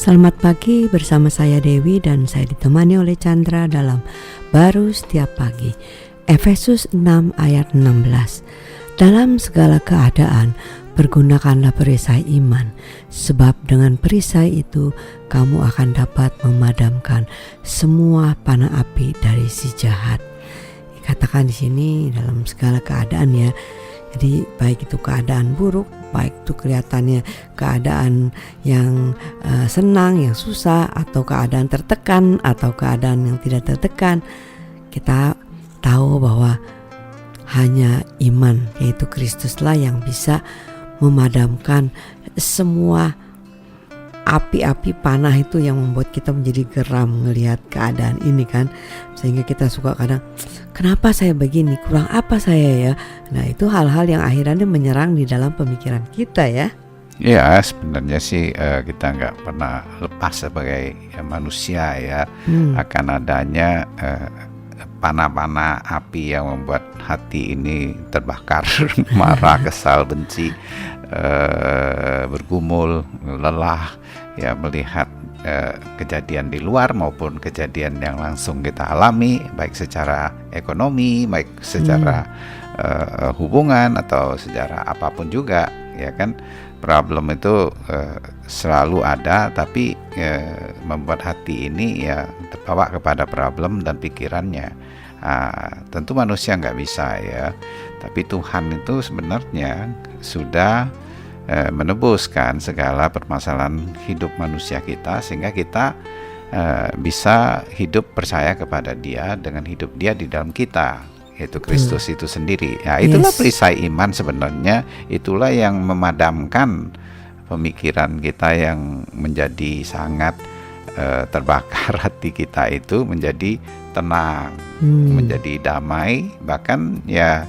Selamat pagi, bersama saya Dewi dan saya ditemani oleh Chandra dalam Baru Setiap Pagi. Efesus 6 ayat 16. Dalam segala keadaan pergunakanlah perisai iman, sebab dengan perisai itu kamu akan dapat memadamkan semua panah api dari si jahat. Dikatakan di sini dalam segala keadaan ya. Jadi baik itu keadaan buruk, baik itu kelihatannya keadaan yang senang, yang susah, atau keadaan tertekan, atau keadaan yang tidak tertekan, kita tahu bahwa hanya iman, yaitu Kristuslah yang bisa memadamkan semua api-api panah itu yang membuat kita menjadi geram melihat keadaan ini kan. Sehingga kita suka kadang, kenapa saya begini, kurang apa saya ya. Nah itu hal-hal yang akhirnya menyerang di dalam pemikiran kita ya. Ya sebenarnya sih kita nggak pernah lepas sebagai manusia ya akan adanya panah-panah api yang membuat hati ini terbakar, marah, kesal, benci, bergumul, lelah ya melihat kejadian di luar maupun kejadian yang langsung kita alami, baik secara ekonomi, baik secara hubungan atau secara apapun juga ya kan. Problem itu selalu ada, tapi membuat hati ini ya terbawa kepada problem dan pikirannya. Tentu manusia nggak bisa ya, tapi Tuhan itu sebenarnya sudah menebuskan segala permasalahan hidup manusia kita, sehingga kita bisa hidup percaya kepada Dia dengan hidup Dia di dalam kita, yaitu Kristus itu sendiri. Ya, itulah perisai iman sebenarnya, itulah yang memadamkan pemikiran kita yang menjadi sangat terbakar, hati kita itu menjadi tenang, menjadi damai, bahkan ya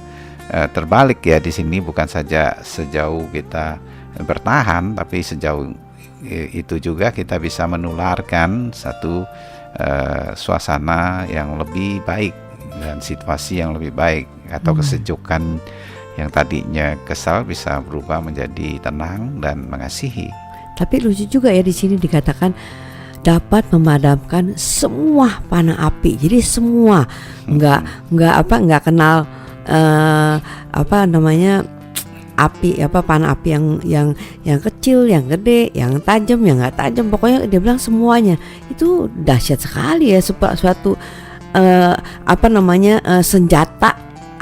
terbalik ya di sini, bukan saja sejauh kita bertahan, tapi sejauh itu juga kita bisa menularkan satu suasana yang lebih baik dan situasi yang lebih baik, atau kesejukan yang tadinya kesal bisa berubah menjadi tenang dan mengasihi. Tapi lucu juga ya di sini dikatakan dapat memadamkan semua panah api. Jadi semua nggak kenal api panah api yang kecil, yang gede, yang tajam, yang nggak tajam. Pokoknya dia bilang semuanya. Itu dahsyat sekali ya, suatu senjata,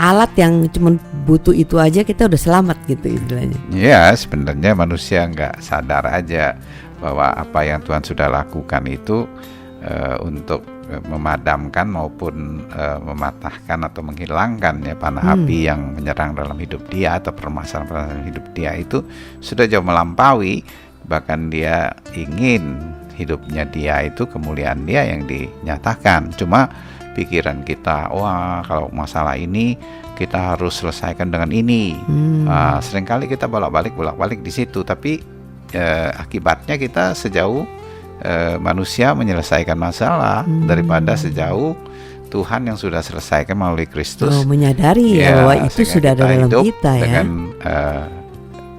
alat yang cuma butuh itu aja kita udah selamat gitu istilahnya. Ya sebenarnya manusia nggak sadar aja bahwa apa yang Tuhan sudah lakukan itu untuk memadamkan maupun mematahkan atau menghilangkan ya panah api yang menyerang dalam hidup dia atau permasalahan hidup dia itu sudah jauh melampaui. Bahkan dia ingin hidupnya dia itu, kemuliaan dia yang dinyatakan. Cuma pikiran kita, wah kalau masalah ini kita harus selesaikan dengan ini. Seringkali kita bolak-balik di situ, tapi akibatnya kita sejauh manusia menyelesaikan masalah daripada sejauh Tuhan yang sudah selesaikan melalui Kristus. Menyadari ya bahwa itu sudah ada dalam kita ya. Dengan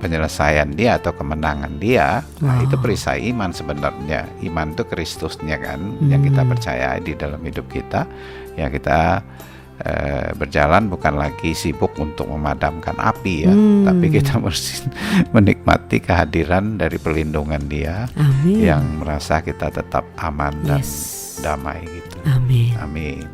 penyelesaian dia atau kemenangan dia. Nah, itu perisai iman sebenarnya. Iman itu Kristusnya kan, yang kita percaya di dalam hidup kita. Ya kita berjalan bukan lagi sibuk untuk memadamkan api ya, tapi kita mesti menikmati kehadiran dari perlindungan Dia. Amin. Yang merasa kita tetap aman dan damai gitu. Amin. Amin.